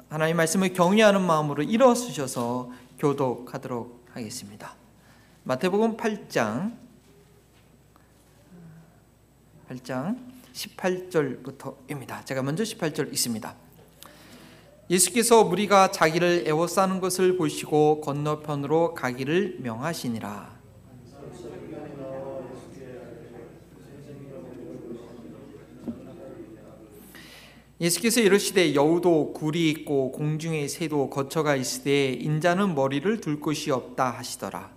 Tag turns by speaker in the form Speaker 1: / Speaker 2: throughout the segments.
Speaker 1: 하나님 말씀을 경외하는 마음으로 일어서셔서 교독하도록 하겠습니다. 마태복음 8장 18절부터입니다. 제가 먼저 18절 읽습니다. 예수께서 무리가 자기를 애워싸는 것을 보시고 건너편으로 가기를 명하시니라. 예수께서 이르시되 여우도 굴이 있고 공중의 새도 거처가 있으되 인자는 머리를 둘 곳이 없다 하시더라.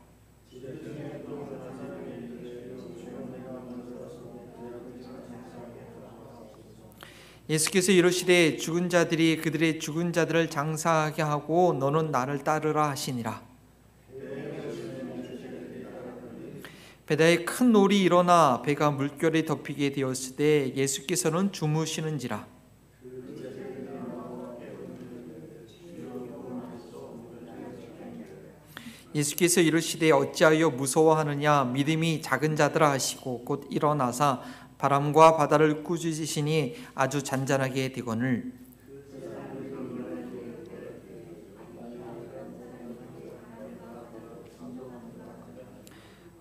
Speaker 1: 예수께서 이르시되 죽은 자들이 그들의 죽은 자들을 장사하게 하고 너는 나를 따르라 하시니라. 배다에 큰 놀이 일어나 배가 물결에 덮이게 되었을 때 예수께서는 주무시는지라. 예수께서 이르시되 어찌하여 무서워하느냐 믿음이 작은 자들아 하시고 곧 일어나사 바람과 바다를 꾸짖으시니 아주 잔잔하게 되거늘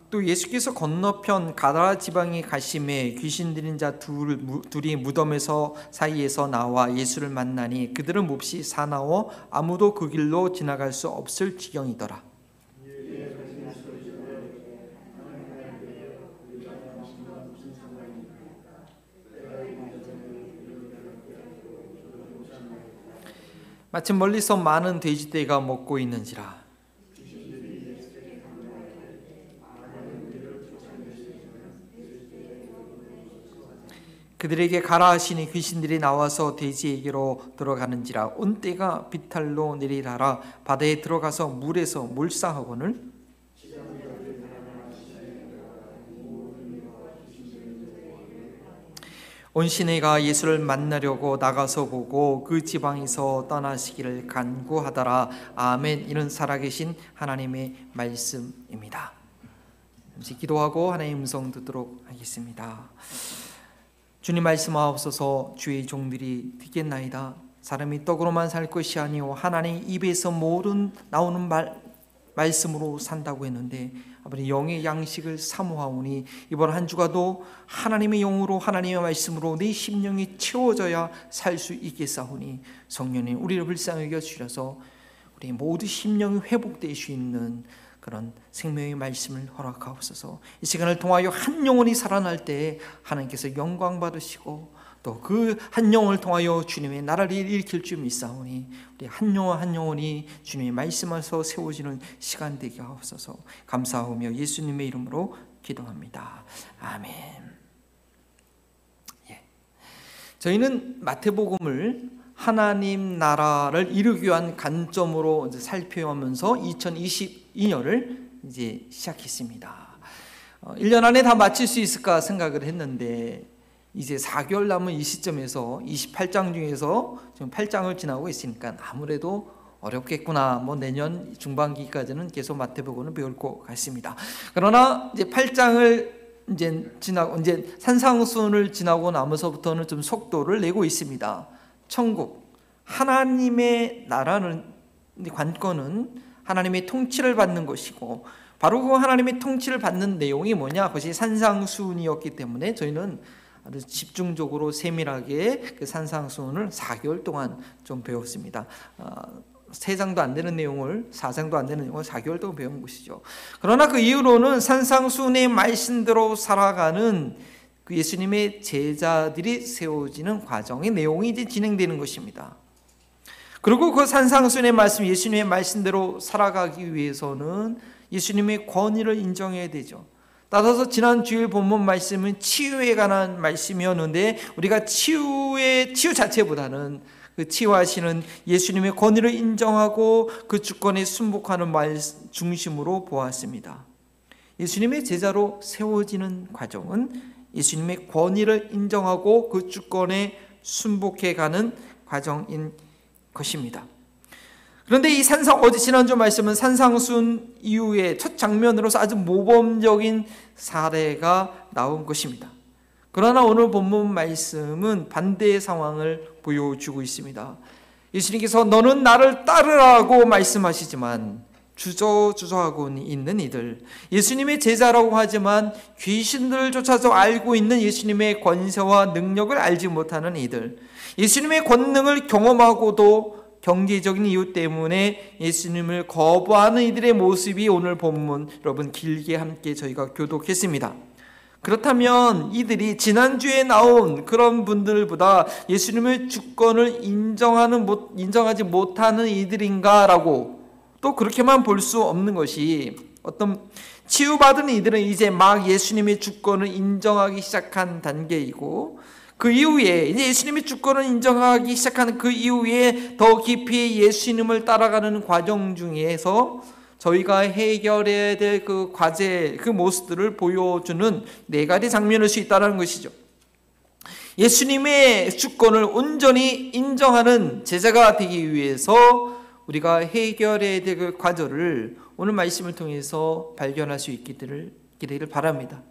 Speaker 1: 또 예수께서 건너편 가다라 지방에 가심에 귀신 들린 자 둘이 무덤에서 사이에서 나와 예수를 만나니 그들은 몹시 사나워 아무도 그 길로 지나갈 수 없을 지경이더라. 마침 멀리서 많은 돼지떼가 먹고 있는지라. 그들에게 가라 하시니 귀신들이 나와서 돼지에게로 들어가는지라. 온 떼가 비탈로 내리라라. 바다에 들어가서 물에서 몰사하거늘 온 시내가 예수를 만나려고 나가서 보고 그 지방에서 떠나시기를 간구하더라. 아멘. 이는 살아계신 하나님의 말씀입니다. 잠시 기도하고 하나님의 음성 듣도록 하겠습니다. 주님 말씀하옵소서. 주의 종들이 듣겠나이다. 사람이 떡으로만 살 것이 아니오 하나님 입에서 모든 나오는 말씀으로 산다고 했는데 아버지 영의 양식을 사모하오니 이번 한 주가도 하나님의 영으로 하나님의 말씀으로 내 심령이 채워져야 살 수 있겠사오니 성령님 우리를 불쌍히 여겨주셔서 우리 모두 심령이 회복될 수 있는 그런 생명의 말씀을 허락하옵소서. 이 시간을 통하여 한 영혼이 살아날 때 하나님께서 영광 받으시고 또 그 한 영혼을 통하여 주님의 나라를 일으킬 줄 믿사오니 우리 한 영혼 한 영혼이 주님의 말씀에서 세워지는 시간 되게 하옵소서. 감사하며 예수님의 이름으로 기도합니다. 아멘. 저희는 마태복음을 하나님 나라를 이루기 위한 관점으로 살펴오면서 2022년을 이제 시작했습니다. 1년 안에 다 마칠 수 있을까 생각을 했는데 이제 4개월 남은 이 시점에서 28장 중에서 지금 8장을 지나고 있으니까 아무래도 어렵겠구나. 내년 중반기까지는 계속 마태복음을 배울 것 같습니다. 그러나 이제 8장을 지나고 산상수훈을 지나고 나면서부터는 좀 속도를 내고 있습니다. 천국, 하나님의 나라는 관건은 하나님의 통치를 받는 것이고 바로 그 하나님의 통치를 받는 내용이 뭐냐? 그것이 산상수훈이었기 때문에 저희는 아주 집중적으로 세밀하게 그 산상수훈을 4개월 동안 좀 배웠습니다. 3장도 안 되는 내용을 4장도 안 되는 내용을 4개월 동안 배운 것이죠. 그러나 그 이후로는 산상수훈의 말씀대로 살아가는 그 예수님의 제자들이 세워지는 과정의 내용이 이제 진행되는 것입니다. 그리고 그 산상수훈의 말씀, 예수님의 말씀대로 살아가기 위해서는 예수님의 권위를 인정해야 되죠. 따라서 지난 주일 본문 말씀은 치유에 관한 말씀이었는데 우리가 치유 자체보다는 그 치유하시는 예수님의 권위를 인정하고 그 주권에 순복하는 말 중심으로 보았습니다. 예수님의 제자로 세워지는 과정은 예수님의 권위를 인정하고 그 주권에 순복해가는 과정인 것입니다. 그런데 이 지난주 말씀은 산상수훈 이후에 첫 장면으로서 아주 모범적인 사례가 나온 것입니다. 그러나 오늘 본문 말씀은 반대의 상황을 보여주고 있습니다. 예수님께서 너는 나를 따르라고 말씀하시지만 주저주저하고 있는 이들, 예수님의 제자라고 하지만 귀신들을 쫓아서 알고 있는 예수님의 권세와 능력을 알지 못하는 이들, 예수님의 권능을 경험하고도 경제적인 이유 때문에 예수님을 거부하는 이들의 모습이 오늘 본문 여러분 길게 함께 저희가 교독했습니다. 그렇다면 이들이 지난주에 나온 그런 분들보다 예수님의 주권을 인정하지 못하는 이들인가라고 또 그렇게만 볼 수 없는 것이, 어떤 치유받은 이들은 이제 막 예수님의 주권을 인정하기 시작한 단계이고, 그 이후에 이제 예수님의 주권을 인정하기 시작하는 그 이후에 더 깊이 예수님을 따라가는 과정 중에서 저희가 해결해야 될 그 과제, 그 모습들을 보여주는 네 가지 장면일 수 있다는 것이죠. 예수님의 주권을 온전히 인정하는 제자가 되기 위해서 우리가 해결해야 될 그 과제를 오늘 말씀을 통해서 발견할 수 있기를 바랍니다.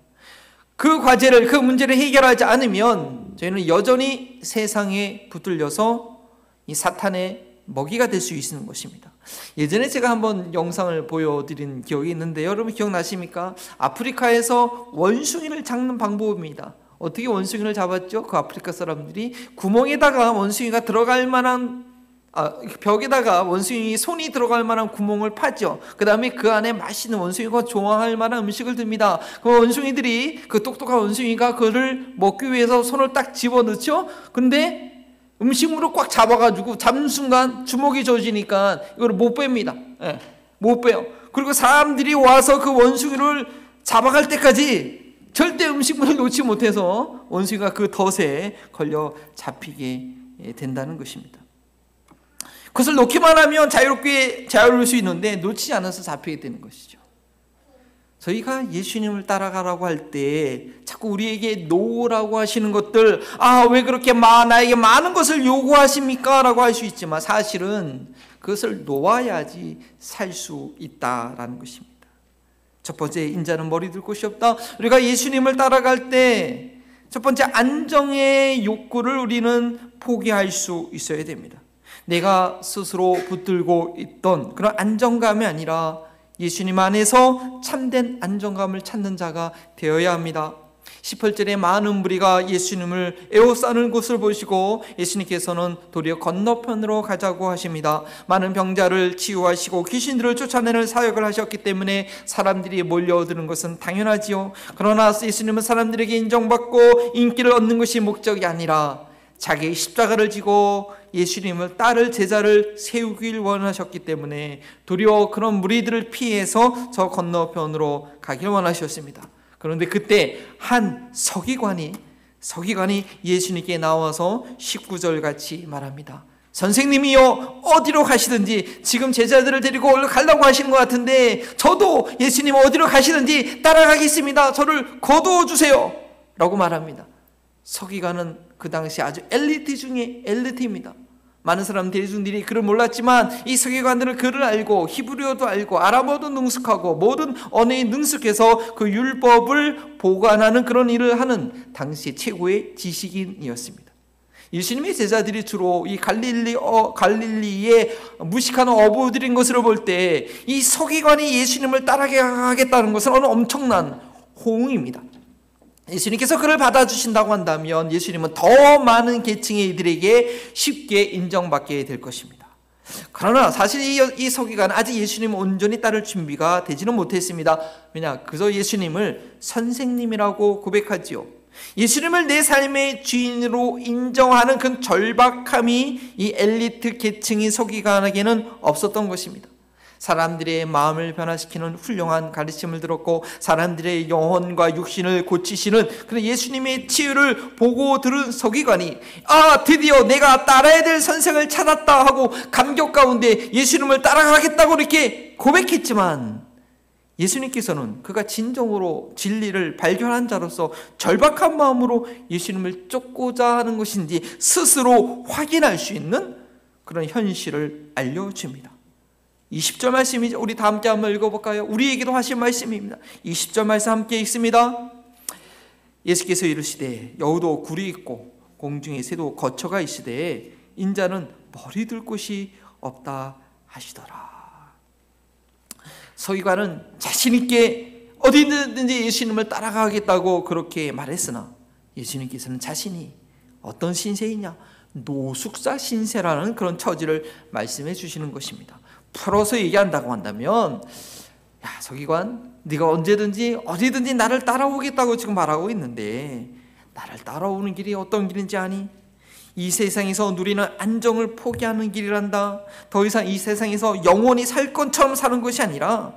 Speaker 1: 그 과제를, 그 문제를 해결하지 않으면 저희는 여전히 세상에 붙들려서 이 사탄의 먹이가 될 수 있는 것입니다. 예전에 제가 한번 영상을 보여드린 기억이 있는데 여러분 기억나십니까? 아프리카에서 원숭이를 잡는 방법입니다. 어떻게 원숭이를 잡았죠? 그 아프리카 사람들이 구멍에다가 원숭이가 들어갈 만한 벽에다가 원숭이 손이 들어갈 만한 구멍을 파죠. 그 다음에 그 안에 맛있는 원숭이가 좋아할 만한 음식을 듭니다. 그 원숭이들이, 그 똑똑한 원숭이가 그를 먹기 위해서 손을 딱 집어넣죠. 근데 음식물을 꽉 잡아가지고 잡는 순간 주먹이 젖으니까 이걸 못 뺍니다. 못 빼요. 그리고 사람들이 와서 그 원숭이를 잡아갈 때까지 절대 음식물을 놓지 못해서 원숭이가 그 덫에 걸려 잡히게 된다는 것입니다. 그것을 놓기만 하면 자유롭게 자유로울 수 있는데 놓치지 않아서 잡히게 되는 것이죠. 저희가 예수님을 따라가라고 할 때 자꾸 우리에게 놓으라고 하시는 것들, 왜 그렇게 나에게 많은 것을 요구하십니까? 라고 할 수 있지만 사실은 그것을 놓아야지 살 수 있다라는 것입니다. 첫 번째, 인자는 머리 들 곳이 없다. 우리가 예수님을 따라갈 때 첫 번째, 안정의 욕구를 우리는 포기할 수 있어야 됩니다. 내가 스스로 붙들고 있던 그런 안정감이 아니라 예수님 안에서 참된 안정감을 찾는 자가 되어야 합니다. 18절에 많은 무리가 예수님을 에워싸는 것을 보시고 예수님께서는 도리어 건너편으로 가자고 하십니다. 많은 병자를 치유하시고 귀신들을 쫓아내는 사역을 하셨기 때문에 사람들이 몰려드는 것은 당연하지요. 그러나 예수님은 사람들에게 인정받고 인기를 얻는 것이 목적이 아니라 자기의 십자가를 지고 예수님을 따를 제자를 세우길 원하셨기 때문에 도리어 그런 무리들을 피해서 저 건너편으로 가길 원하셨습니다. 그런데 그때 한 서기관이 예수님께 나와서 19절 같이 말합니다. 선생님이요, 어디로 가시든지, 지금 제자들을 데리고 가려고 하시는 것 같은데 저도 예수님 어디로 가시든지 따라가겠습니다. 저를 거두어 주세요 라고 말합니다. 서기관은 그 당시 아주 엘리트 중에 엘리트입니다. 많은 사람 대중들이 그를 몰랐지만 이 서기관들은 그를 알고 히브리어도 알고 아람어도 능숙하고 모든 언어에 능숙해서 그 율법을 보관하는 그런 일을 하는 당시 최고의 지식인이었습니다. 예수님의 제자들이 주로 이 갈릴리의 무식한 어부들인 것으로 볼 때 이 서기관이 예수님을 따라가겠다는 것은 어느 엄청난 호응입니다. 예수님께서 그를 받아주신다고 한다면 예수님은 더 많은 계층의 이들에게 쉽게 인정받게 될 것입니다. 그러나 사실 이 서기관은 아직 예수님을 온전히 따를 준비가 되지는 못했습니다. 왜냐? 그저 예수님을 선생님이라고 고백하지요. 예수님을 내 삶의 주인으로 인정하는 그 절박함이 이 엘리트 계층의 서기관에게는 없었던 것입니다. 사람들의 마음을 변화시키는 훌륭한 가르침을 들었고 사람들의 영혼과 육신을 고치시는 그런 예수님의 치유를 보고 들은 서기관이 드디어 내가 따라야 될 선생을 찾았다 하고 감격 가운데 예수님을 따라가겠다고 이렇게 고백했지만 예수님께서는 그가 진정으로 진리를 발견한 자로서 절박한 마음으로 예수님을 쫓고자 하는 것인지 스스로 확인할 수 있는 그런 현실을 알려줍니다. 20절 말씀이죠. 우리 다 함께 한번 읽어볼까요? 우리에게도 하신 말씀입니다. 20절 말씀 함께 읽습니다. 예수께서 이르시되 여우도 굴이 있고 공중에 새도 거처가 있으되 인자는 머리 둘 곳이 없다 하시더라. 서기관은 자신 있게 어디든지 예수님을 따라가겠다고 그렇게 말했으나 예수님께서는 자신이 어떤 신세이냐, 노숙자 신세라는 그런 처지를 말씀해 주시는 것입니다. 풀어서 얘기한다고 한다면, 야 서기관, 네가 언제든지 어디든지 나를 따라오겠다고 지금 말하고 있는데 나를 따라오는 길이 어떤 길인지 아니? 이 세상에서 누리는 안정을 포기하는 길이란다. 더 이상 이 세상에서 영원히 살 것처럼 사는 것이 아니라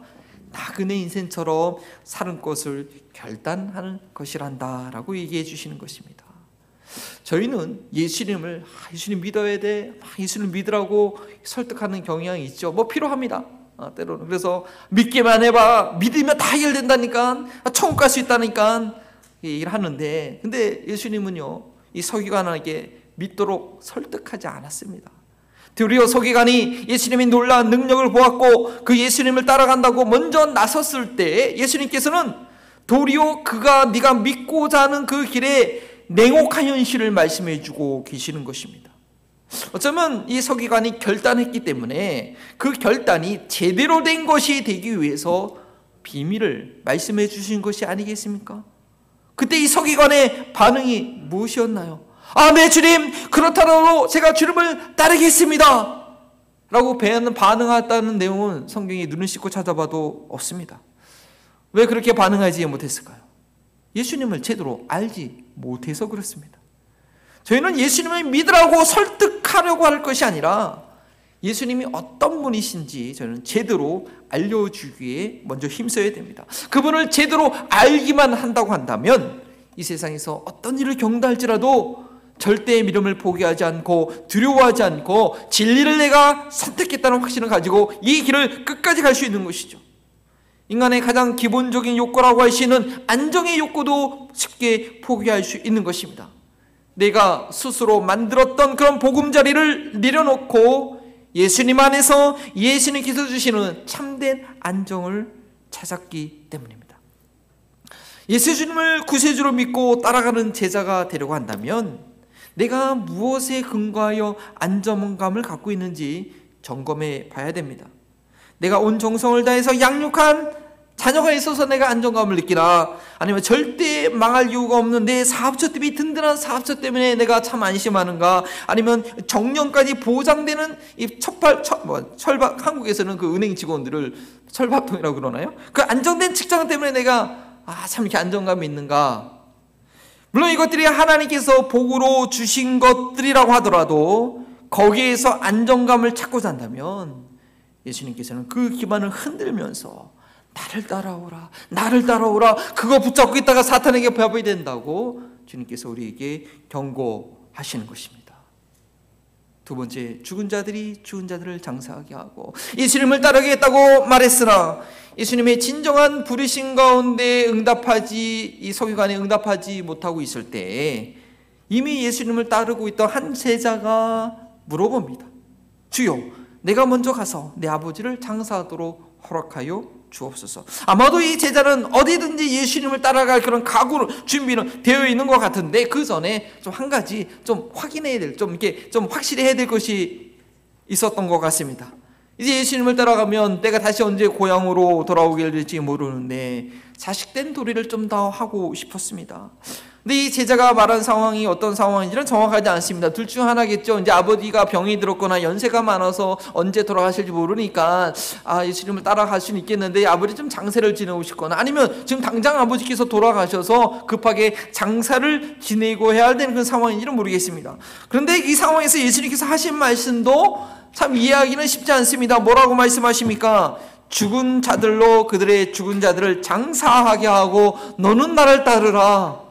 Speaker 1: 나그네 인생처럼 사는 것을 결단하는 것이란다 라고 얘기해 주시는 것입니다. 저희는 예수님을 예수님 믿어야 돼, 예수님 믿으라고 설득하는 경향이 있죠. 뭐 필요합니다. 때로는. 그래서 믿기만 해봐, 믿으면 다 해결된다니까, 천국 갈 수 있다니까 얘기를 하는데, 근데 예수님은요 이 서기관에게 믿도록 설득하지 않았습니다. 도리어 서기관이 예수님이 놀라운 능력을 보았고 그 예수님을 따라간다고 먼저 나섰을 때 예수님께서는 도리어 네가 믿고자 하는 그 길에 냉혹한 현실을 말씀해 주고 계시는 것입니다. 어쩌면 이 서기관이 결단했기 때문에 그 결단이 제대로 된 것이 되기 위해서 비밀을 말씀해 주신 것이 아니겠습니까? 그때 이 서기관의 반응이 무엇이었나요? 네 주님, 그렇다고 제가 주님을 따르겠습니다 라고 반응했다는 내용은 성경에 눈을 씻고 찾아봐도 없습니다. 왜 그렇게 반응하지 못했을까요? 예수님을 제대로 알지 못해서 그렇습니다. 저희는 예수님을 믿으라고 설득하려고 할 것이 아니라 예수님이 어떤 분이신지 저는 제대로 알려주기에 먼저 힘써야 됩니다. 그분을 제대로 알기만 한다고 한다면 이 세상에서 어떤 일을 경달할지라도 절대 믿음을 포기하지 않고 두려워하지 않고 진리를 내가 선택했다는 확신을 가지고 이 길을 끝까지 갈 수 있는 것이죠. 인간의 가장 기본적인 욕구라고 할 수 있는 안정의 욕구도 쉽게 포기할 수 있는 것입니다. 내가 스스로 만들었던 그런 보금자리를 내려놓고 예수님 안에서 예수님께서 주시는 참된 안정을 찾았기 때문입니다. 예수님을 구세주로 믿고 따라가는 제자가 되려고 한다면 내가 무엇에 근거하여 안정감을 갖고 있는지 점검해 봐야 됩니다. 내가 온 정성을 다해서 양육한 자녀가 있어서 내가 안정감을 느끼나, 아니면 절대 망할 이유가 없는 내 사업처 때문에, 든든한 사업처 때문에 내가 참 안심하는가, 아니면 정년까지 보장되는 이 철밥, 한국에서는 그 은행 직원들을 철밥통이라고 그러나요? 그 안정된 직장 때문에 내가 참 이렇게 안정감이 있는가? 물론 이것들이 하나님께서 복으로 주신 것들이라고 하더라도 거기에서 안정감을 찾고자 한다면 예수님께서는 그 기반을 흔들면서 나를 따라오라, 그거 붙잡고 있다가 사탄에게 배워야 된다고 주님께서 우리에게 경고하시는 것입니다. 두 번째, 죽은 자들이 죽은 자들을 장사하게 하고 예수님을 따르겠다고 말했으나 예수님의 진정한 부르심 가운데 이 서기관에 응답하지 못하고 있을 때 이미 예수님을 따르고 있던 한 제자가 물어봅니다. 주여, 내가 먼저 가서 내 아버지를 장사하도록 허락하여 주옵소서. 아마도 이 제자는 어디든지 예수님을 따라갈 그런 각오로 준비는 되어 있는 것 같은데 그 전에 좀 한 가지 좀 확인해야 될, 좀 확실히 해야 될 것이 있었던 것 같습니다. 이제 예수님을 따라가면 내가 다시 언제 고향으로 돌아오게 될지 모르는데 자식된 도리를 좀 더 하고 싶었습니다. 근데 이 제자가 말한 상황이 어떤 상황인지는 정확하지 않습니다. 둘 중 하나겠죠. 이제 아버지가 병이 들었거나 연세가 많아서 언제 돌아가실지 모르니까 예수님을 따라갈 수는 있겠는데 아버지 좀 장세를 지내고 싶거나, 아니면 지금 당장 아버지께서 돌아가셔서 급하게 장사를 지내고 해야 되는 그런 상황인지는 모르겠습니다. 그런데 이 상황에서 예수님께서 하신 말씀도 참 이해하기는 쉽지 않습니다. 뭐라고 말씀하십니까? 죽은 자들로 그들의 죽은 자들을 장사하게 하고 너는 나를 따르라.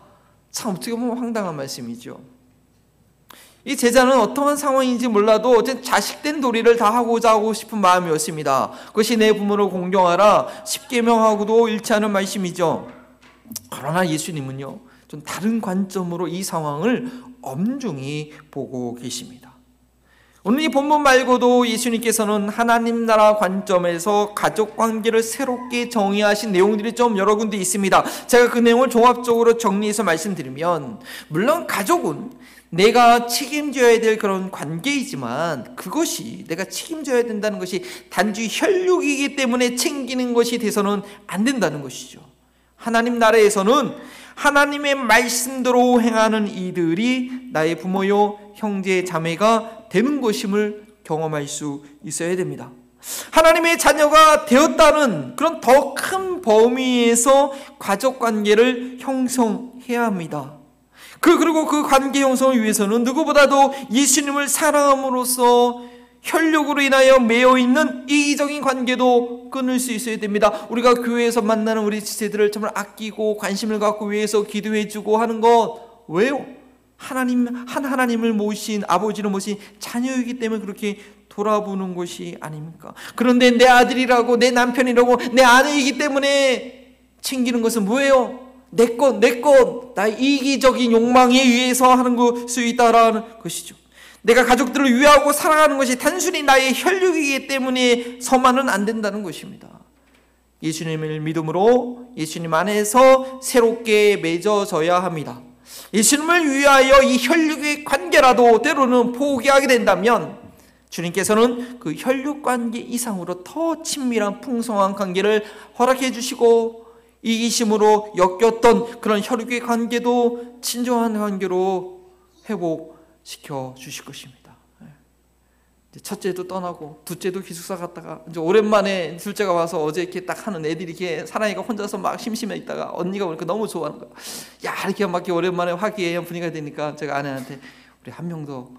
Speaker 1: 참 어떻게 보면 황당한 말씀이죠. 이 제자는 어떠한 상황인지 몰라도 어쨌든 자식된 도리를 다 하고 싶은 마음이었습니다. 그것이 내 부모를 공경하라, 십계명하고도 일치하는 말씀이죠. 그러나 예수님은요, 좀 다른 관점으로 이 상황을 엄중히 보고 계십니다. 오늘 이 본문 말고도 예수님께서는 하나님 나라 관점에서 가족 관계를 새롭게 정의하신 내용들이 좀 여러 군데 있습니다. 제가 그 내용을 종합적으로 정리해서 말씀드리면, 물론 가족은 내가 책임져야 될 그런 관계이지만 그것이 내가 책임져야 된다는 것이 단지 혈육이기 때문에 챙기는 것이 돼서는 안 된다는 것이죠. 하나님 나라에서는 하나님의 말씀대로 행하는 이들이 나의 부모요 형제 자매가 되는 것임을 경험할 수 있어야 됩니다. 하나님의 자녀가 되었다는 그런 더 큰 범위에서 가족관계를 형성해야 합니다. 그리고 그 관계 형성을 위해서는 누구보다도 예수님을 사랑함으로써 혈육으로 인하여 매여 있는 이기적인 관계도 끊을 수 있어야 됩니다. 우리가 교회에서 만나는 우리 지체들을 정말 아끼고 관심을 갖고 위해서 기도해주고 하는 것, 왜요? 하나님을 모신, 아버지를 모신 자녀이기 때문에 그렇게 돌아보는 것이 아닙니까? 그런데 내 아들이라고, 내 남편이라고, 내 아내이기 때문에 챙기는 것은 뭐예요? 내 것, 나의 이기적인 욕망에 의해서 하는 것이 있다라는 것이죠. 내가 가족들을 위하고 사랑하는 것이 단순히 나의 혈육이기 때문에 서만은 안 된다는 것입니다. 예수님을 믿음으로 예수님 안에서 새롭게 맺어져야 합니다. 예수님을 위하여 이 혈육의 관계라도 때로는 포기하게 된다면 주님께서는 그 혈육 관계 이상으로 더 친밀한 풍성한 관계를 허락해 주시고 이기심으로 엮였던 그런 혈육의 관계도 진정한 관계로 회복시켜 주실 것입니다. 첫째도 떠나고 둘째도 기숙사 갔다가 이제 오랜만에 둘째가 와서 어제 이렇게 딱 하는 애들이 이렇게 사랑이가 혼자서 막 심심해 있다가 언니가 오니까 너무 좋아하는 거야. 야, 이렇게 막 오랜만에 화기애애한 분위기가 되니까 제가 아내한테 우리 한 명도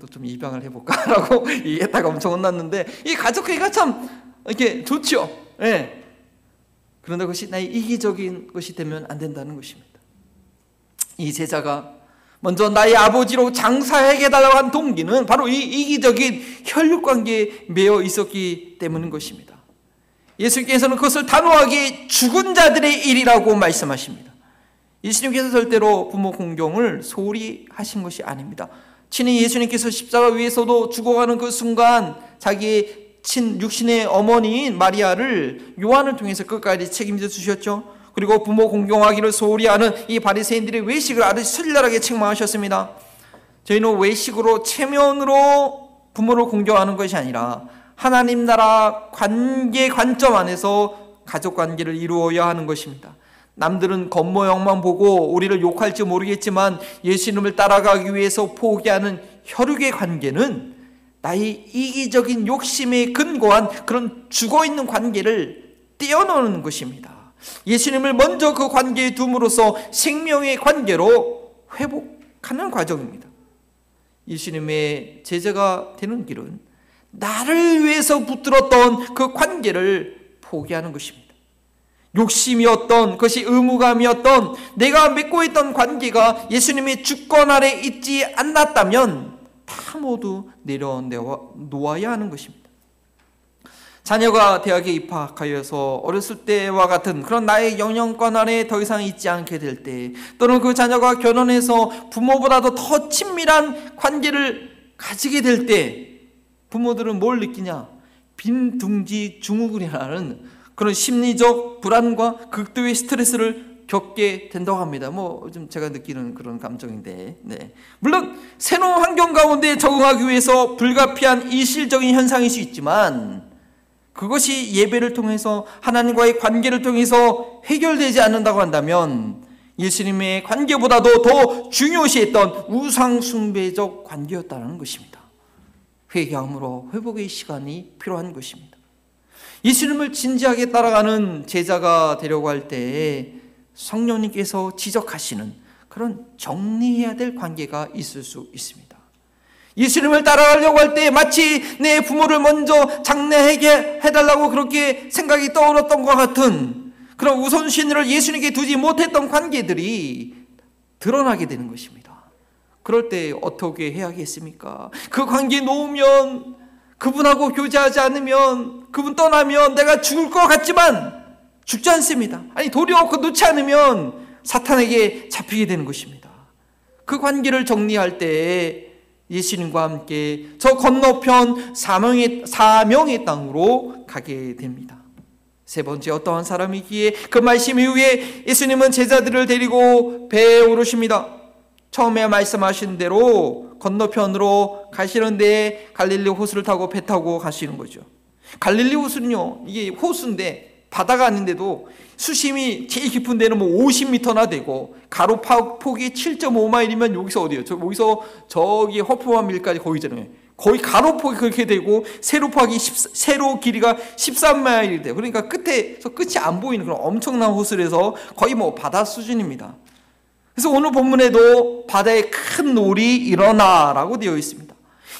Speaker 1: 좀 입양을 해볼까라고 얘기했다가 엄청 혼났는데, 이 가족회의가 참 이렇게 좋죠. 예. 그런데 그것이 나의 이기적인 것이 되면 안 된다는 것입니다. 이 제자가 먼저 나의 아버지로 장사하게 해달라고 한 동기는 바로 이 이기적인 혈육관계에 매여 있었기 때문인 것입니다. 예수님께서는 그것을 단호하게 죽은 자들의 일이라고 말씀하십니다. 예수님께서 절대로 부모 공경을 소홀히 하신 것이 아닙니다. 친히 예수님께서 십자가 위에서도 죽어가는 그 순간 자기의 육신의 어머니인 마리아를 요한을 통해서 끝까지 책임져 주셨죠. 그리고 부모 공경하기를 소홀히 하는 이 바리새인들의 외식을 아주 신랄하게 책망하셨습니다. 저희는 외식으로 체면으로 부모를 공경하는 것이 아니라 하나님 나라 관계 관점 안에서 가족 관계를 이루어야 하는 것입니다. 남들은 겉모양만 보고 우리를 욕할지 모르겠지만 예수님을 따라가기 위해서 포기하는 혈육의 관계는 나의 이기적인 욕심에 근거한 그런 죽어있는 관계를 떼어놓는 것입니다. 예수님을 먼저 그 관계에 둠으로써 생명의 관계로 회복하는 과정입니다. 예수님의 제자가 되는 길은 나를 위해서 붙들었던 그 관계를 포기하는 것입니다. 욕심이었던 것이 의무감이었던 내가 맺고 있던 관계가 예수님의 주권 아래 있지 않았다면 다 모두 내려놓아야 하는 것입니다. 자녀가 대학에 입학하여서 어렸을 때와 같은 그런 나의 영향권 아래 더 이상 있지 않게 될 때, 또는 그 자녀가 결혼해서 부모보다도 더 친밀한 관계를 가지게 될 때 부모들은 뭘 느끼냐? 빈둥지 증후군이라는 그런 심리적 불안과 극도의 스트레스를 겪게 된다고 합니다. 좀 제가 느끼는 그런 감정인데, 네. 물론 새로운 환경 가운데 적응하기 위해서 불가피한 일시적인 현상일 수 있지만 그것이 예배를 통해서 하나님과의 관계를 통해서 해결되지 않는다고 한다면 예수님의 관계보다도 더 중요시했던 우상숭배적 관계였다는 것입니다. 회개함으로 회복의 시간이 필요한 것입니다. 예수님을 진지하게 따라가는 제자가 되려고 할 때 성령님께서 지적하시는 그런 정리해야 될 관계가 있을 수 있습니다. 예수님을 따라가려고 할 때 마치 내 부모를 먼저 장례하게 해달라고 그렇게 생각이 떠올랐던 것 같은 그런 우선순위를 예수님께 두지 못했던 관계들이 드러나게 되는 것입니다. 그럴 때 어떻게 해야겠습니까? 그 관계에 놓으면, 그분하고 교제하지 않으면, 그분 떠나면 내가 죽을 것 같지만 죽지 않습니다. 아니, 도리어 그 놓지 않으면 사탄에게 잡히게 되는 것입니다. 그 관계를 정리할 때 예수님과 함께 저 건너편 사명의 땅으로 가게 됩니다. 세 번째, 어떠한 사람이기에 그 말씀 이후에 예수님은 제자들을 데리고 배에 오르십니다. 처음에 말씀하신 대로 건너편으로 가시는데 갈릴리 호수를 타고 배 타고 가시는 거죠. 갈릴리 호수는요, 이게 호수인데 바다가 아닌데도 수심이 제일 깊은 데는 뭐 50m나 되고 가로폭이 7.5마일이면 여기서 어디예요? 여기서 저기 허프만밀까지 거기잖아요. 거의 가로폭이 그렇게 되고 세로 길이가 13마일이 돼요. 그러니까 끝에서 끝이 안 보이는 그런 엄청난 호수라서 거의 뭐 바다 수준입니다. 그래서 오늘 본문에도 바다에 큰 놀이 일어나라고 되어 있습니다.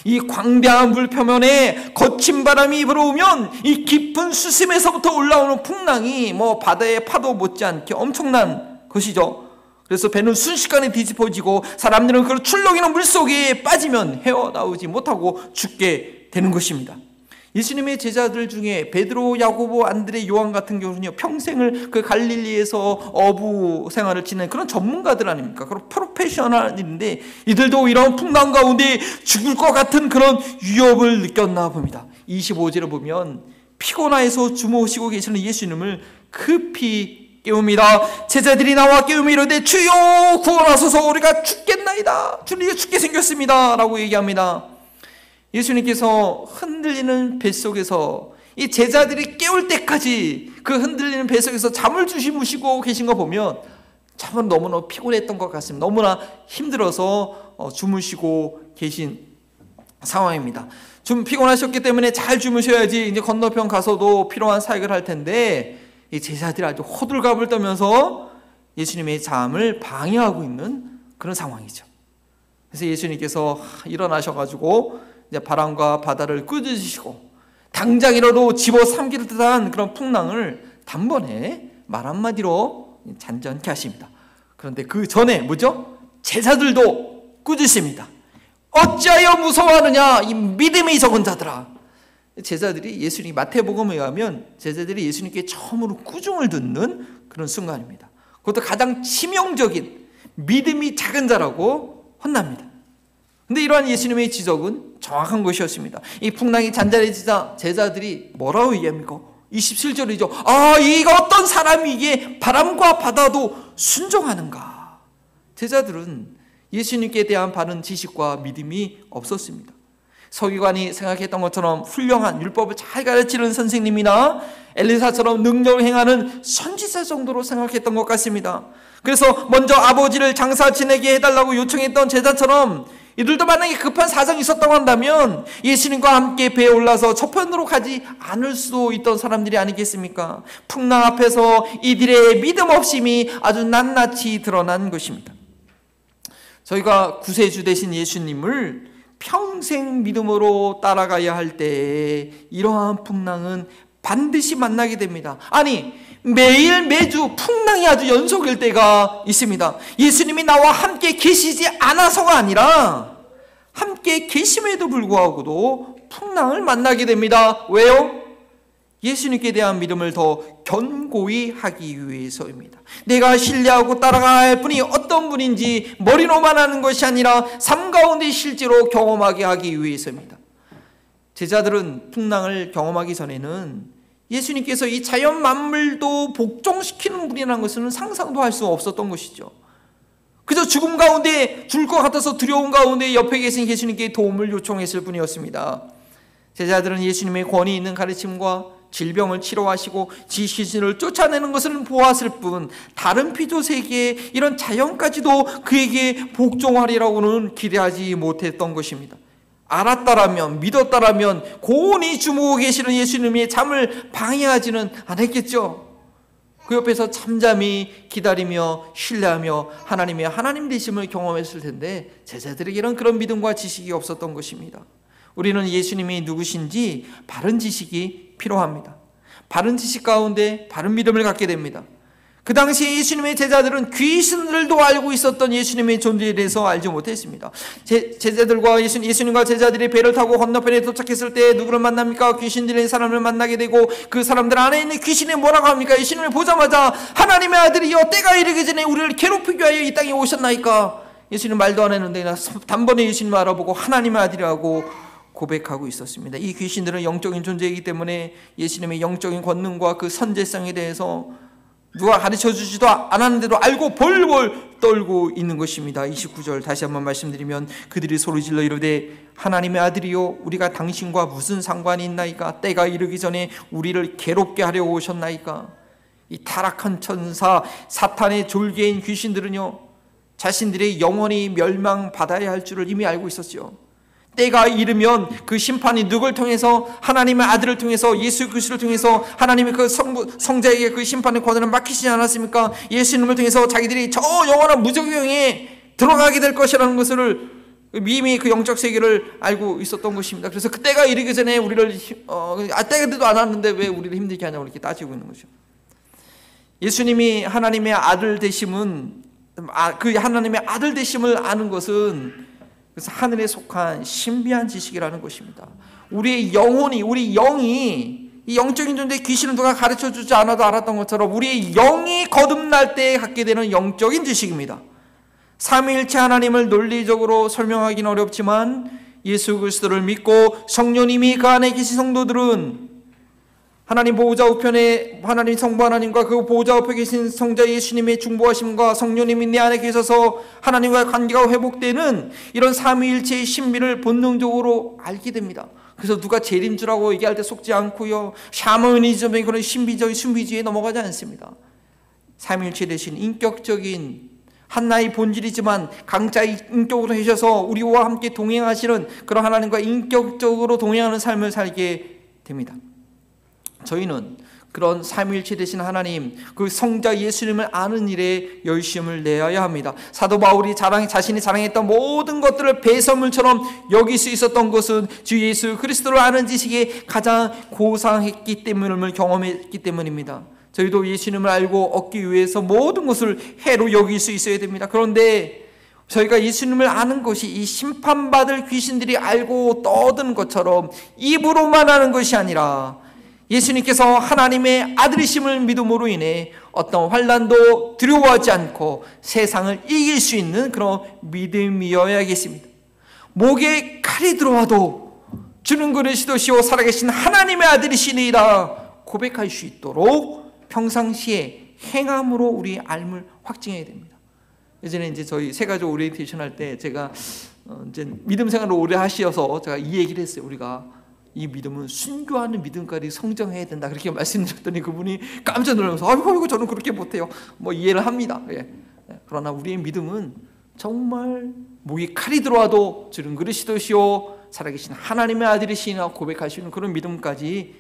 Speaker 1: 이 광대한 물 표면에 거친 바람이 불어오면 이 깊은 수심에서부터 올라오는 풍랑이 뭐 바다의 파도 못지않게 엄청난 것이죠. 그래서 배는 순식간에 뒤집어지고 사람들은 그 출렁이는 물속에 빠지면 헤어나오지 못하고 죽게 되는 것입니다. 예수님의 제자들 중에 베드로, 야고보, 안드레, 요한 같은 경우는요, 평생을 그 갈릴리에서 어부 생활을 지낸 그런 전문가들 아닙니까? 그런 프로페셔널인데 이들도 이런 풍랑 가운데 죽을 것 같은 그런 위협을 느꼈나 봅니다. 25절을 보면 피곤하여서 주무시고 계시는 예수님을 급히 깨웁니다. 제자들이 나와 깨우며 이르되 주여 구원하소서, 우리가 죽겠나이다. 주님 죽게 생겼습니다 라고 얘기합니다. 예수님께서 흔들리는 뱃속에서 이 제자들이 깨울 때까지 그 흔들리는 뱃속에서 잠을 주무시고 계신 거 보면 참으로 너무나 피곤했던 것 같습니다. 너무나 힘들어서 주무시고 계신 상황입니다. 좀 피곤하셨기 때문에 잘 주무셔야지 이제 건너편 가서도 필요한 사역을 할 텐데 이 제자들이 아주 호들갑을 떨면서 예수님의 잠을 방해하고 있는 그런 상황이죠. 그래서 예수님께서 일어나셔가지고 이제 바람과 바다를 꾸짖으시고 당장이라도 집어삼킬 듯한 그런 풍랑을 단번에 말 한마디로 잔잔케 하십니다. 그런데 그 전에 뭐죠? 제자들도 꾸짖습니다. 어찌하여 무서워하느냐 이 믿음이 적은 자들아. 제자들이 예수님, 마태복음에 의하면 제자들이 예수님께 처음으로 꾸중을 듣는 그런 순간입니다. 그것도 가장 치명적인 믿음이 작은 자라고 혼납니다. 근데 이러한 예수님의 지적은 정확한 것이었습니다. 이 풍랑이 잔잔해지자 제자들이 뭐라고 얘기합니까? 27절이죠. 이가 어떤 사람이 이게 바람과 바다도 순종하는가? 제자들은 예수님께 대한 바른 지식과 믿음이 없었습니다. 서기관이 생각했던 것처럼 훌륭한 율법을 잘 가르치는 선생님이나 엘리사처럼 능력을 행하는 선지자 정도로 생각했던 것 같습니다. 그래서 먼저 아버지를 장사 지내게 해달라고 요청했던 제자처럼 이들도 만약에 급한 사정이 있었다고 한다면 예수님과 함께 배에 올라서 저편으로 가지 않을 수도 있던 사람들이 아니겠습니까? 풍랑 앞에서 이들의 믿음 없음이 아주 낱낱이 드러난 것입니다. 저희가 구세주 되신 예수님을 평생 믿음으로 따라가야 할 때에 이러한 풍랑은 반드시 만나게 됩니다. 아니, 매일 매주 풍랑이 아주 연속일 때가 있습니다. 예수님이 나와 함께 계시지 않아서가 아니라 함께 계심에도 불구하고도 풍랑을 만나게 됩니다. 왜요? 예수님께 대한 믿음을 더 견고히 하기 위해서입니다. 내가 신뢰하고 따라가야 할 분이 어떤 분인지 머리로만 하는 것이 아니라 삶 가운데 실제로 경험하게 하기 위해서입니다. 제자들은 풍랑을 경험하기 전에는 예수님께서 이 자연 만물도 복종시키는 분이라는 것은 상상도 할 수 없었던 것이죠. 그저 죽음 가운데 죽을 것 같아서 두려운 가운데 옆에 계신 예수님께 도움을 요청했을 뿐이었습니다. 제자들은 예수님의 권위 있는 가르침과 질병을 치료하시고 지시신을 쫓아내는 것을 보았을 뿐 다른 피조 세계의 이런 자연까지도 그에게 복종하리라고는 기대하지 못했던 것입니다. 알았다라면, 믿었다라면 고온히 주무고 계시는 예수님의 잠을 방해하지는 않았겠죠. 그 옆에서 잠잠히 기다리며 신뢰하며 하나님의 하나님 되심을 경험했을 텐데 제자들에게는 그런 믿음과 지식이 없었던 것입니다. 우리는 예수님이 누구신지 바른 지식이 필요합니다. 바른 지식 가운데 바른 믿음을 갖게 됩니다. 그 당시에 예수님의 제자들은 귀신들도 알고 있었던 예수님의 존재에 대해서 알지 못했습니다. 제자들과 예수님과 제자들이 배를 타고 건너편에 도착했을 때 누구를 만납니까? 귀신들의 사람을 만나게 되고 그 사람들 안에 있는 귀신이 뭐라고 합니까? 예수님을 보자마자 하나님의 아들이여 때가 이르기 전에 우리를 괴롭히기 위하여 이 땅에 오셨나이까? 예수님 말도 안 했는데 단번에 예수님을 알아보고 하나님의 아들이라고 고백하고 있었습니다. 이 귀신들은 영적인 존재이기 때문에 예수님의 영적인 권능과 그 선제성에 대해서 누가 가르쳐주지도 않았는데도 알고 벌벌 떨고 있는 것입니다. 29절 다시 한번 말씀드리면 그들이 소리질러 이르되 하나님의 아들이요 우리가 당신과 무슨 상관이 있나이까? 때가 이르기 전에 우리를 괴롭게 하려 오셨나이까? 이 타락한 천사 사탄의 졸개인 귀신들은요 자신들의 영원히 멸망받아야 할 줄을 이미 알고 있었죠. 때가 이르면 그 심판이 누굴 통해서 하나님의 아들을 통해서 예수 그리스도를 통해서 하나님의 그 성자에게 그 심판의 권한을 맡기시지 않았습니까? 예수님을 통해서 자기들이 저 영원한 무적영에 들어가게 될 것이라는 것을 이미 그 영적 세계를 알고 있었던 것입니다. 그래서 그 때가 이르기 전에 우리를 때가 돼도 안 왔는데 왜 우리를 힘들게 하냐고 이렇게 따지고 있는 거죠. 예수님이 하나님의 아들 되심은 그 하나님의 아들 되심을 아는 것은 그래서 하늘에 속한 신비한 지식이라는 것입니다. 우리의 영혼이, 우리 영이, 이 영적인 존재 귀신은 누가 가르쳐주지 않아도 알았던 것처럼 우리의 영이 거듭날 때 갖게 되는 영적인 지식입니다. 삼위일체 하나님을 논리적으로 설명하기는 어렵지만 예수 그리스도를 믿고 성령님이 그 안에 계신 성도들은 하나님 보호자 우편에 하나님 성부 하나님과 그 보호자 우편에 계신 성자 예수님의 중보하심과 성령님이 내 안에 계셔서 하나님과의 관계가 회복되는 이런 삼위일체의 신비를 본능적으로 알게 됩니다. 그래서 누가 재림주라고 얘기할 때 속지 않고요, 샤머니즘의 그런 신비주의에 넘어가지 않습니다. 삼위일체 대신 인격적인 한나의 본질이지만 강자 인격으로 계셔서 우리와 함께 동행하시는 그런 하나님과 인격적으로 동행하는 삶을 살게 됩니다. 저희는 그런 삼위일체 되신 하나님, 그 성자 예수님을 아는 일에 열심을 내어야 합니다. 사도 바울이 자신이 자랑했던 모든 것들을 배설물처럼 여길 수 있었던 것은 주 예수 그리스도를 아는 지식에 가장 고상했기 때문을 경험했기 때문입니다. 저희도 예수님을 알고 얻기 위해서 모든 것을 해로 여길 수 있어야 됩니다. 그런데 저희가 예수님을 아는 것이 이 심판받을 귀신들이 알고 떠드는 것처럼 입으로만 하는 것이 아니라 예수님께서 하나님의 아들이심을 믿음으로 인해 어떤 환난도 두려워하지 않고 세상을 이길 수 있는 그런 믿음이어야겠습니다. 목에 칼이 들어와도 주는 그리스도시요 살아계신 하나님의 아들이시니이다 고백할 수 있도록 평상시에 행함으로 우리 삶을 확증해야 됩니다. 예전에 이제 저희 세가족 오리엔테이션 할 때 제가 이제 믿음 생활을 오래 하셔서 제가 이 얘기를 했어요. 우리가 이 믿음은 순교하는 믿음까지 성장해야 된다 그렇게 말씀드렸더니 그분이 깜짝 놀라면서 아이고 저는 그렇게 못해요. 뭐 이해를 합니다. 예. 그러나 우리의 믿음은 정말 목이 칼이 들어와도 주는 그리스도시요 살아계신 하나님의 아들이시나 고백할 수 있는 그런 믿음까지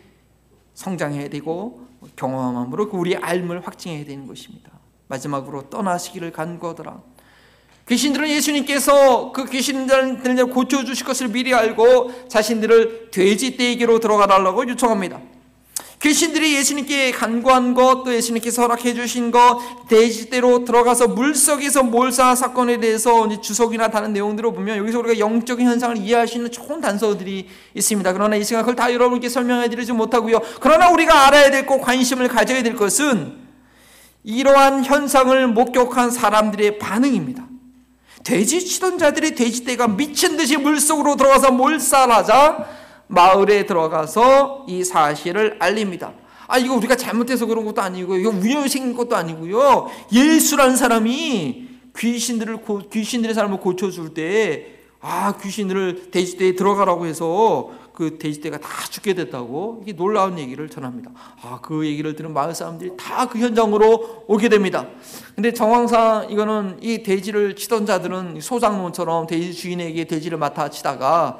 Speaker 1: 성장해야 되고 경험함으로 우리의 삶을 확증해야 되는 것입니다. 마지막으로 떠나시기를 간구하더라. 귀신들은 예수님께서 그 귀신들을 고쳐주실 것을 미리 알고 자신들을 돼지떼에게로 들어가달라고 요청합니다. 귀신들이 예수님께 간구한 것, 또 예수님께서 허락해 주신 것, 돼지떼로 들어가서 물속에서 몰사 사건에 대해서 주석이나 다른 내용들을 보면 여기서 우리가 영적인 현상을 이해할 수 있는 좋은 단서들이 있습니다. 그러나 이 시간 그걸 다 여러분께 설명해 드리지 못하고요. 그러나 우리가 알아야 될 것, 관심을 가져야 될 것은 이러한 현상을 목격한 사람들의 반응입니다. 돼지 치던 자들이 돼지떼가 미친 듯이 물속으로 들어가서 몰살하자 마을에 들어가서 이 사실을 알립니다. 이거 우리가 잘못해서 그런 것도 아니고요, 이거 우연히 생긴 것도 아니고요, 예수라는 사람이 귀신들의 삶을 고쳐줄 때 귀신들을 돼지떼에 들어가라고 해서 그 돼지떼가 다 죽게 됐다고 이게 놀라운 얘기를 전합니다. 그 얘기를 들은 마을 사람들이 다 그 현장으로 오게 됩니다. 근데 정황상 이거는 이 돼지를 치던 자들은 소장농처럼 돼지 주인에게 돼지를 맡아 치다가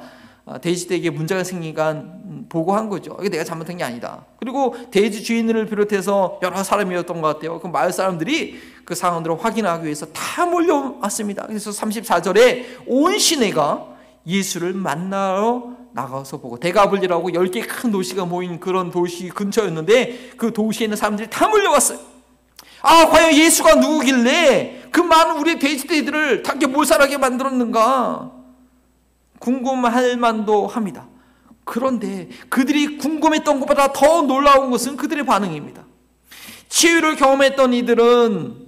Speaker 1: 돼지떼에게 문제가 생기니까 보고한 거죠. 이게 내가 잘못한 게 아니다. 그리고 돼지 주인을 비롯해서 여러 사람이었던 것 같아요. 그 마을 사람들이 그 상황들을 확인하기 위해서 다 몰려왔습니다. 그래서 34절에 온 시내가 예수를 만나러 나가서 보고, 대가블리라고 10개 큰 도시가 모인 그런 도시 근처였는데 그 도시에 있는 사람들이 다 몰려왔어요. 과연 예수가 누구길래 그 많은 우리 돼지떼들을 다 이렇게 몰살하게 만들었는가 궁금할 만도 합니다. 그런데 그들이 궁금했던 것보다 더 놀라운 것은 그들의 반응입니다. 치유를 경험했던 이들은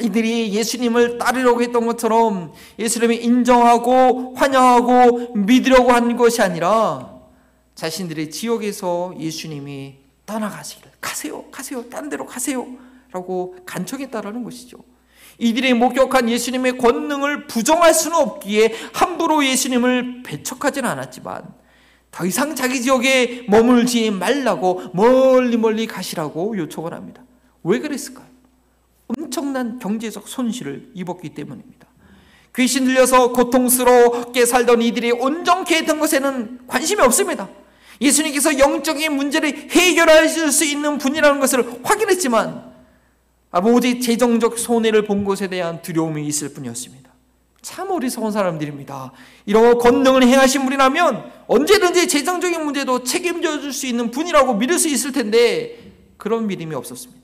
Speaker 1: 이들이 예수님을 따르려고 했던 것처럼 예수님을 인정하고 환영하고 믿으려고 하는 것이 아니라 자신들의 지역에서 예수님이 떠나가시기를, 가세요, 가세요, 딴 데로 가세요 라고 간청했다라는 것이죠. 이들이 목격한 예수님의 권능을 부정할 수는 없기에 함부로 예수님을 배척하지는 않았지만 더 이상 자기 지역에 머물지 말라고 멀리 멀리 가시라고 요청을 합니다. 왜 그랬을까요? 엄청난 경제적 손실을 입었기 때문입니다. 귀신 들려서 고통스럽게 살던 이들이 온전케 했던 것에는 관심이 없습니다. 예수님께서 영적인 문제를 해결하실 수 있는 분이라는 것을 확인했지만 오직 재정적 손해를 본 것에 대한 두려움이 있을 뿐이었습니다. 참 어리석은 사람들입니다. 이런 권능을 행하신 분이라면 언제든지 재정적인 문제도 책임져 줄 수 있는 분이라고 믿을 수 있을 텐데 그런 믿음이 없었습니다.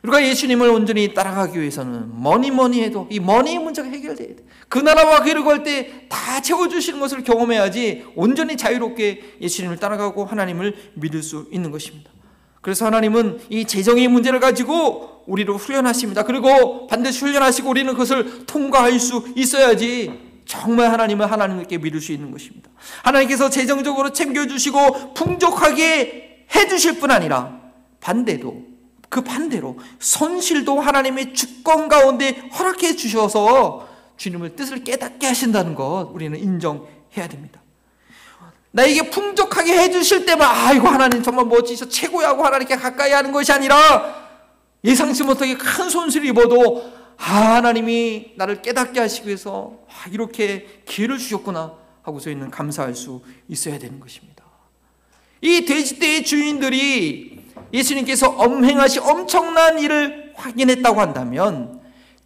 Speaker 1: 우리가 예수님을 온전히 따라가기 위해서는 뭐니 해도 이 머니의 문제가 해결돼야 돼. 그 나라와 그를 걸 때 다 채워주시는 것을 경험해야지 온전히 자유롭게 예수님을 따라가고 하나님을 믿을 수 있는 것입니다. 그래서 하나님은 이 재정의 문제를 가지고 우리를 훈련하십니다. 그리고 반드시 훈련하시고 우리는 그것을 통과할 수 있어야지 정말 하나님을 하나님께 믿을 수 있는 것입니다. 하나님께서 재정적으로 챙겨주시고 풍족하게 해주실 뿐 아니라 그 반대로 손실도 하나님의 주권 가운데 허락해 주셔서 주님의 뜻을 깨닫게 하신다는 것 우리는 인정해야 됩니다. 나에게 풍족하게 해주실 때만 아이고 하나님 정말 멋지셔 최고야 하고 하나님께 가까이 하는 것이 아니라 예상치 못하게 큰 손실을 입어도 하나님이 나를 깨닫게 하시기 위해서 이렇게 기회를 주셨구나 하고 저희는 감사할 수 있어야 되는 것입니다. 이 돼지떼의 주인들이 예수님께서 엄행하신 엄청난 일을 확인했다고 한다면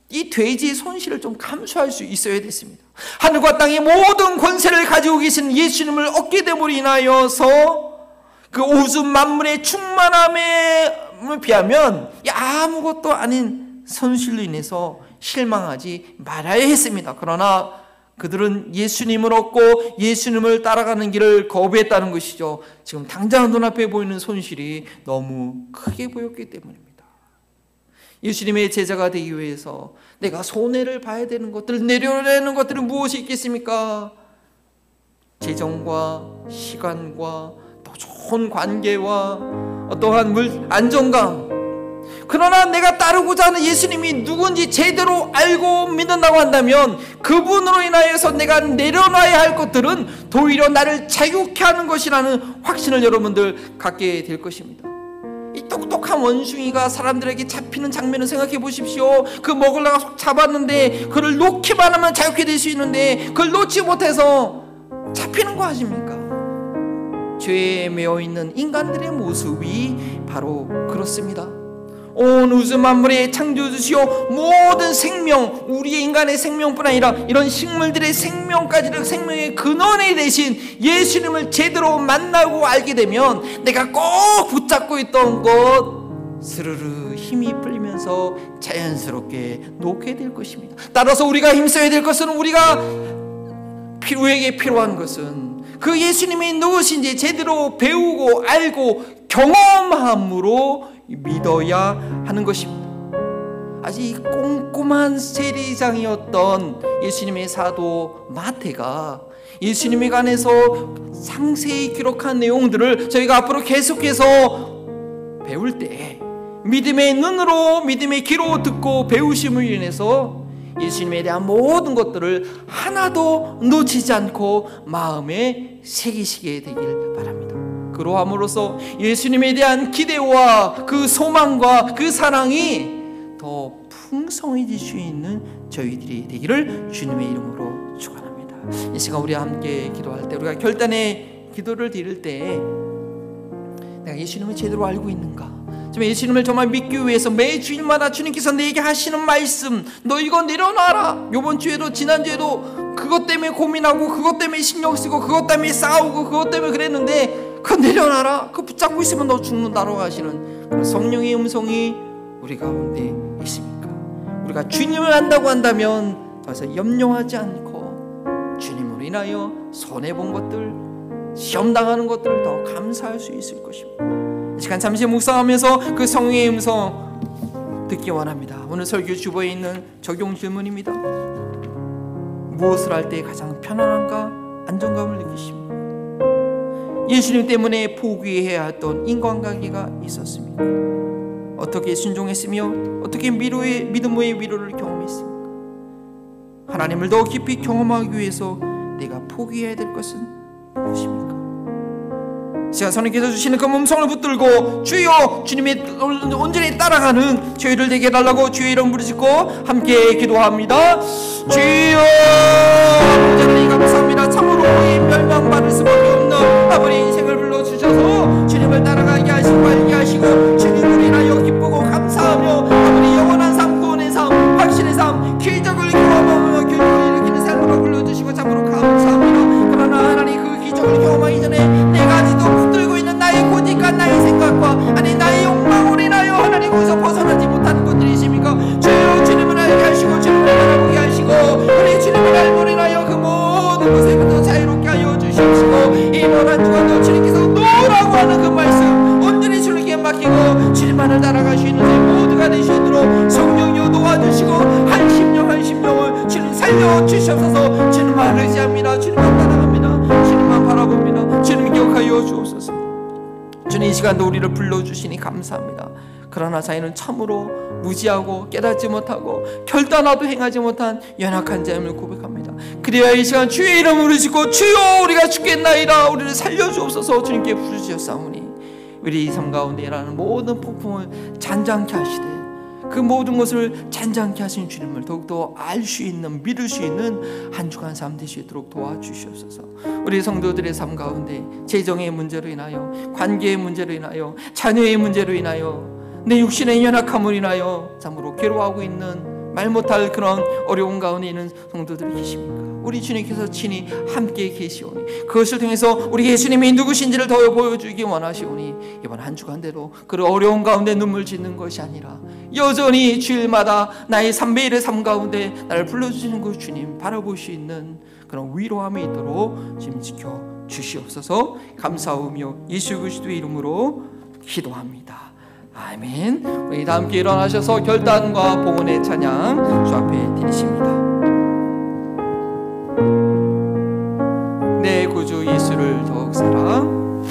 Speaker 1: 이 돼지의 손실을 좀 감수할 수 있어야 됐습니다. 하늘과 땅의 모든 권세를 가지고 계신 예수님을 얻게 됨으로 인하여서 그 우주 만물의 충만함에 비하면 아무것도 아닌 손실로 인해서 실망하지 말아야 했습니다. 그러나 그들은 예수님을 얻고 예수님을 따라가는 길을 거부했다는 것이죠. 지금 당장 눈앞에 보이는 손실이 너무 크게 보였기 때문입니다. 예수님의 제자가 되기 위해서 내가 손해를 봐야 되는 것들, 내려내는 것들은 무엇이 있겠습니까? 재정과 시간과 또 좋은 관계와 어떠한 안정감. 그러나 내가 따르고자 하는 예수님이 누군지 제대로 알고 믿는다고 한다면 그분으로 인하여서 내가 내려놔야 할 것들은 오히려 나를 자유케 하는 것이라는 확신을 여러분들 갖게 될 것입니다. 이 똑똑한 원숭이가 사람들에게 잡히는 장면을 생각해 보십시오. 그 먹으려고 속 잡았는데 그를 놓기만 하면 자유케 될 수 있는데 그걸 놓지 못해서 잡히는 거 아십니까? 죄에 매여 있는 인간들의 모습이 바로 그렇습니다. 온 우주 만물의 창조주시오 모든 생명, 우리의 인간의 생명뿐 아니라 이런 식물들의 생명까지도 생명의 근원이 되신 예수님을 제대로 만나고 알게 되면 내가 꼭 붙잡고 있던 것 스르르 힘이 풀리면서 자연스럽게 놓게 될 것입니다. 따라서 우리가 힘써야 될 것은 우리에게 필요한 것은 그 예수님이 누구신지 제대로 배우고 알고 경험함으로 믿어야 하는 것입니다. 아주 꼼꼼한 세리장이었던 예수님의 사도 마태가 예수님에 관해서 상세히 기록한 내용들을 저희가 앞으로 계속해서 배울 때 믿음의 눈으로 믿음의 귀로 듣고 배우심을 인해서 예수님에 대한 모든 것들을 하나도 놓치지 않고 마음에 새기시게 되길 바랍니다. 그러함으로써 예수님에 대한 기대와 그 소망과 그 사랑이 더 풍성해질 수 있는 저희들이 되기를 주님의 이름으로 축원합니다. 이 시간 우리 함께 기도할 때 우리가 결단의 기도를 드릴 때 내가 예수님을 제대로 알고 있는가? 정말 예수님을 정말 믿기 위해서 매 주일마다 주님께서 내게 하시는 말씀 너 이거 내려놔라. 이번 주에도 지난주에도 그것 때문에 고민하고 그것 때문에 신경 쓰고 그것 때문에 싸우고 그것 때문에 그랬는데 그거 내려놔라. 그거 붙잡고 있으면 너 죽는다라고 하시는 그런 성령의 음성이 우리 가운데 있습니까? 우리가 주님을 안다고 한다면 더서 염려하지 않고 주님으로 인하여 손해본 것들 시험당하는 것들을 더 감사할 수 있을 것입니다. 이 시간 잠시 묵상하면서 그 성령의 음성 듣기 원합니다. 오늘 설교 주보에 있는 적용 질문입니다. 무엇을 할 때 가장 편안함과 안정감을 느끼십니까? 예수님 때문에 포기해야 했던 인간관계가 있었습니까? 어떻게 순종했으며 어떻게 믿음의 위로를 경험했습니까? 하나님을 더 깊이 경험하기 위해서 내가 포기해야 될 것은 무엇입니까? 시간 선생님께서 주시는 그 음성을 붙들고 주여, 주님의 온전히 따라가는 저희를 되게 해달라고 주의 이름 부르짖고 함께 기도합니다. 주여, 아버지 감사합니다. 참으로 멸망받을 수밖에 없는 아버지 인생을 불러주셔서 주님을 따라가게 하시고 알게 하시고 주님을 인하여 기쁘고 감사하며 아버지 영원한 삶, 구원의 삶, 확신의 삶, 기적을 경험하며 교회를 일으키는 삶으로 불러주시고 참으로 감사합니다. 그러나 하나님 그 기적을 경험하기 전에 내가 아직도 붙들고 있는 나의 고집과 나의 생각과 아니 나의 욕망으로 인하여 하나님 거기서 벗어나지 못하는 것들이십니까? 주여, 주님을 알게 하시고 주님을 바라보게 하시고 우리 주님을 알고 인하여 그 모든 것에부터 자유롭게 하여 주시옵시고 이번 한 주간도 주님께서 노라고 하는 그 말씀 온전히 주님께 맡기고 주님만을 따라가시는 제 모두가 되시도록 성령이여 도와주시고 한 심령을 주님 살려주시옵소서. 주님만 의지합니다. 주님만 따라갑니다. 주님만 바라봅니다. 주님 기억하여 주옵소서. 주님 이 시간도 우리를 불러주시니 감사합니다. 그러나 저희는 참으로 무지하고 깨닫지 못하고 결단하도 행하지 못한 연약한 자임을 고백합니다. 그래야 이 시간 주의 이름을 짓고 주여 우리가 죽겠나이다 우리를 살려주옵소서 주님께 부르짖었사오니 우리 삶 가운데 일하는 모든 폭풍을 잔잔케 하시되 그 모든 것을 잔잔케 하신 주님을 더욱더 알 수 있는 믿을 수 있는 한 주간 삶 되시도록 도와주시옵소서. 우리 성도들의 삶 가운데 재정의 문제로 인하여 관계의 문제로 인하여 자녀의 문제로 인하여 내 육신의 연약함을 인하여 참으로 괴로워하고 있는 말 못할 그런 어려운 가운데 있는 성도들이 계십니까? 우리 주님께서 친히 함께 계시오니 그것을 통해서 우리 예수님이 누구신지를 더 보여주기 원하시오니 이번 한 주간대로 그 어려운 가운데 눈물 짓는 것이 아니라 여전히 주일마다 나의 3배 1의 삶 가운데 나를 불러주시는 그 주님 바라볼 수 있는 그런 위로함이 있도록 지금 지켜주시옵소서. 감사하며 예수 그리스도의 이름으로 기도합니다. 아멘. 우리 다 함께 일어나셔서 결단과 봉헌의 찬양 주 앞에 드리십니다. 내 구주 예수를 더욱 사랑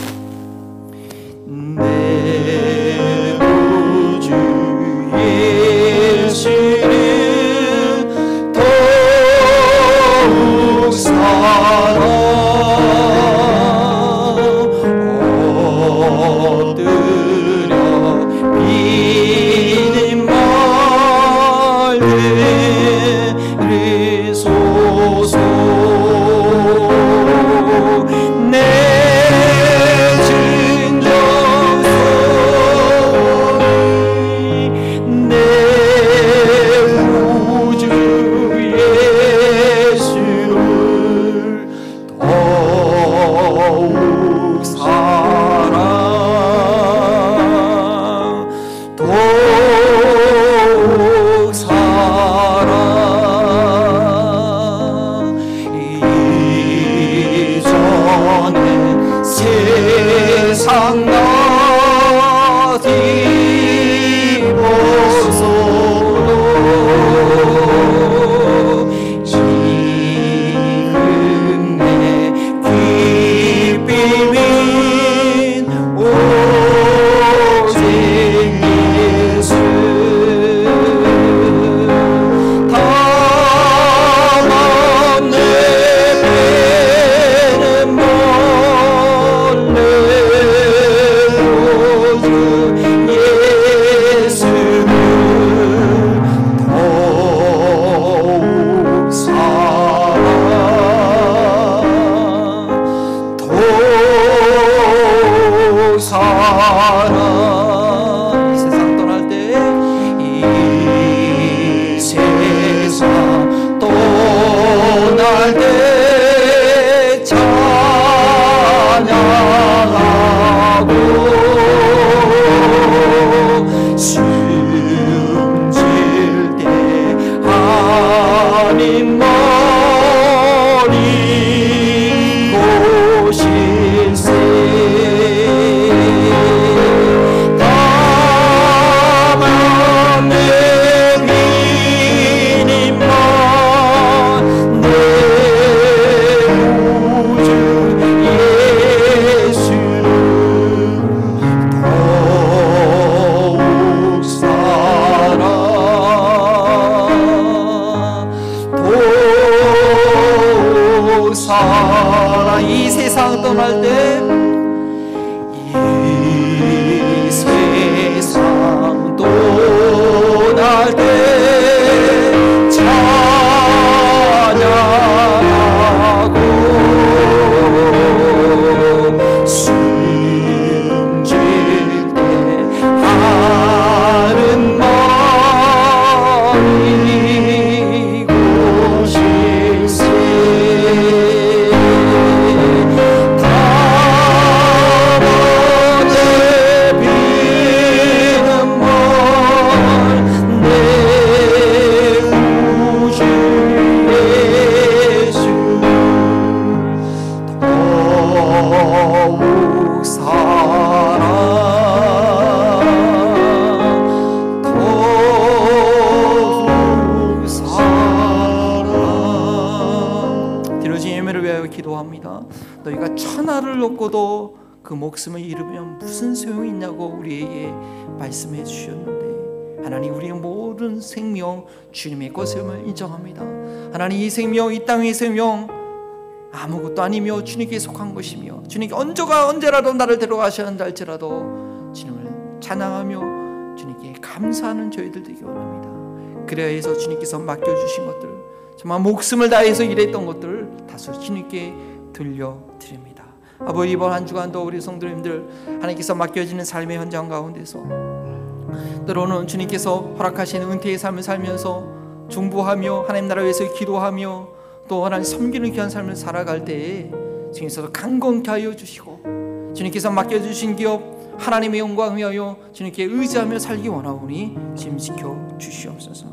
Speaker 1: 내 구주 예수를 더욱 사랑 믿는 말들을 하나를 얻고도 그 목숨을 잃으면 무슨 소용이 있냐고 우리에게 말씀해 주셨는데, 하나님 우리의 모든 생명 주님의 것임을 인정합니다. 하나님 이 생명, 이 땅의 생명 아무것도 아니며 주님께 속한 것이며, 주님께 언제라도 나를 데려가셔야 한다 할지라도 주님을 찬양하며 주님께 감사하는 저희들 되기 원합니다. 그래야 해서 주님께서 맡겨주신 것들, 정말 목숨을 다해서 일했던 것들을 다시 주님께 들려드립니다. 아버지, 이번 한 주간도 우리 성도님들 하나님께서 맡겨지는 삶의 현장 가운데서 때로는 주님께서 허락하시는 은퇴의 삶을 살면서 중보하며 하나님 나라 위해서 기도하며 또 하나님 섬기는 귀한 삶을 살아갈 때에 주님께서 강건케 하여 주시고, 주님께서 맡겨주신 기업 하나님의 영광 위하여 주님께 의지하며 살기 원하오니 짐지켜 주시옵소서.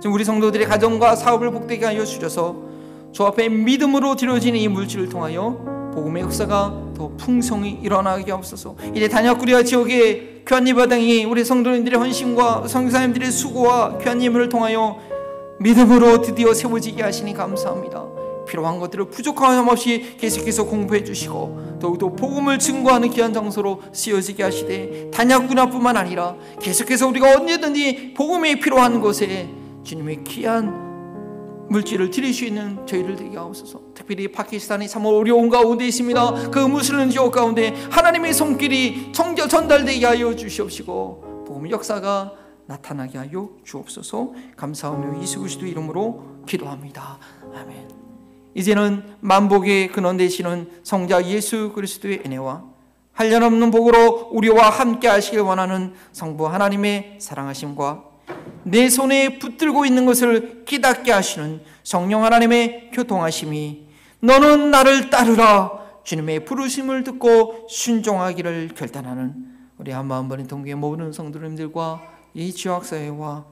Speaker 1: 지금 우리 성도들의 가정과 사업을 복되게 하여 주셔서 주 앞에 믿음으로 드려지는 이 물질을 통하여 복음의 역사가 더 풍성히 일어나게 하옵소서. 이제 단약구리와 지역의 교환예배당이 우리 성도님들의 헌신과 선교사님들의 수고와 교환예배를 통하여 믿음으로 드디어 세워지게 하시니 감사합니다. 필요한 것들을 부족함 없이 계속해서 공부해 주시고 더욱더 복음을 증거하는 귀한 장소로 쓰여지게 하시되, 단약구나뿐만 아니라 계속해서 우리가 언제든지 복음이 필요한 곳에 주님의 귀한 물질을 드릴 수 있는 저희를 되게 하옵소서. 특별히 파키스탄이 참 어려운 가운데 있습니다. 그 무슬림 지역 가운데 하나님의 손길이 전달되게 하여 주시옵시고 복음의 역사가 나타나게 하여 주옵소서. 감사하며 예수 그리스도 이름으로 기도합니다. 아멘. 이제는 만복의 근원 되시는 성자 예수 그리스도의 은혜와 한량없는 복으로 우리와 함께 하시길 원하는 성부 하나님의 사랑하심과 내 손에 붙들고 있는 것을 깨닫게 하시는 성령 하나님의 교통하심이 너는 나를 따르라 주님의 부르심을 듣고 순종하기를 결단하는 우리 한마음 버린 동교의 모든 성도님들과 이 지역사회와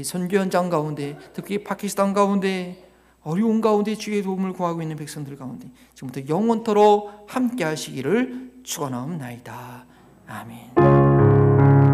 Speaker 1: 선교 현장 가운데, 특히 파키스탄 가운데 어려운 가운데 주의 도움을 구하고 있는 백성들 가운데 지금부터 영원토록 함께 하시기를 축원하옵나이다. 아멘.